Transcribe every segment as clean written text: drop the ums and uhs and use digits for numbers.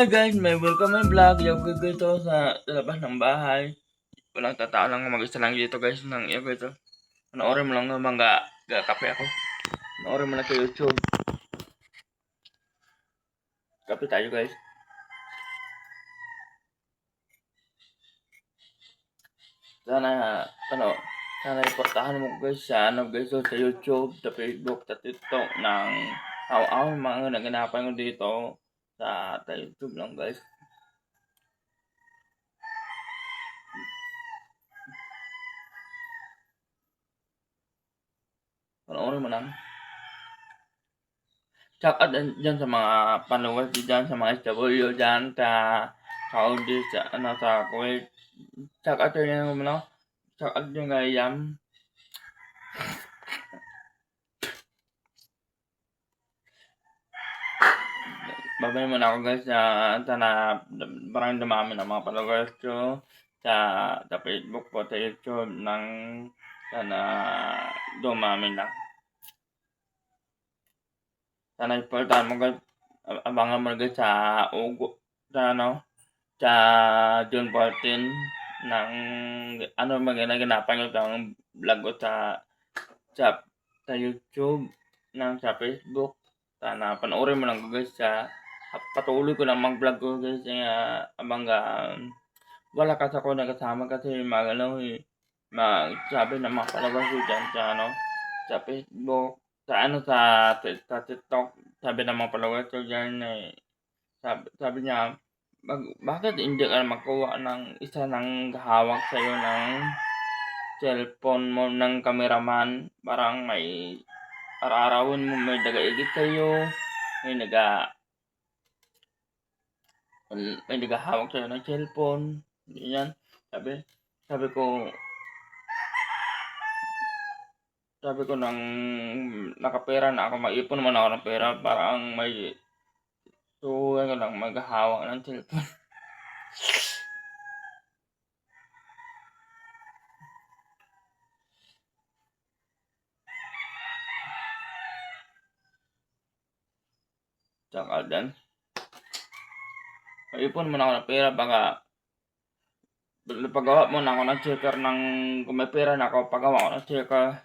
Guys, may welcome my vlog. Yung ito sa labas ng bahay. Walang tatao lang, mag-isa lang dito guys ng iyo ito. Panoorin mo lang naman kape ako. Panoorin mo lang sa YouTube. Kape tayo guys. Sana iportahan mo guys sa sa YouTube, sa Facebook, sa TikTok ng aw mga naganapan ko dito sa YouTube lang guys. Panoorin mo lang. Shout out dyan sa mga followers dyan, sa mga SW dyan, sa Saudi, sa Kuwait. Shout out dyan yung shout out dyan kay Yam. Babay mo na ako guys sana parang dumami ng mga followers ko sa Facebook po, sa YouTube ng sana dumami lang. Sana iportahan mo guys, abangan mo guys sa sa June 14 ng maganapan ko sa vlog ko sa YouTube sa Facebook. Sana panoorin mo lang guys patuloy ko lang mag-vlog ko guys wala kasi ako nakasama kasi sabi ng mga palabas ko dyan sa Facebook sa TikTok. Sabi ng mga followers ko dyan sabi niya bakit hindi ka makuha ng isa ng hawak sa'yo ng cellphone mo ng cameraman, parang may ararawin mo may nag-edit sa'yo, may naghahawak sa'yo ng cellphone, ganyan. Sabi ko nang nakapera na ako, mag-ipon naman ako ng pera, parang may ano lang, maghahawak ng cellphone. Tsaka dyan, mag-ipon naman ako ng pera, baka pagawa mo na ako ng checker kung may pera na ako, pagawa ko ng checker.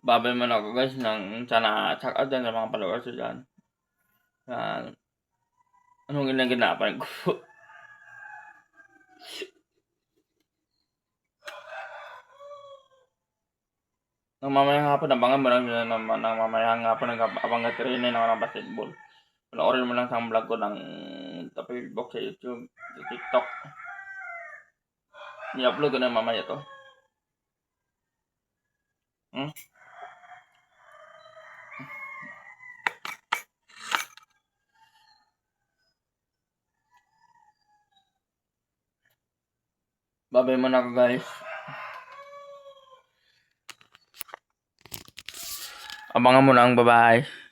Babay mo na ako guys sana check out dyan sa mga followers dyan. Anong ginagapan ko? Nang mamayang hapon, abangan mo lang yun nang mamayang hapon, abang training ako ng basketball. Panoorin mo lang sa vlog ko sa Facebook, sa YouTube, sa TikTok. I-upload ko na mamaya to. Babay mo na ako guys. Abangan mo lang, bye-bye.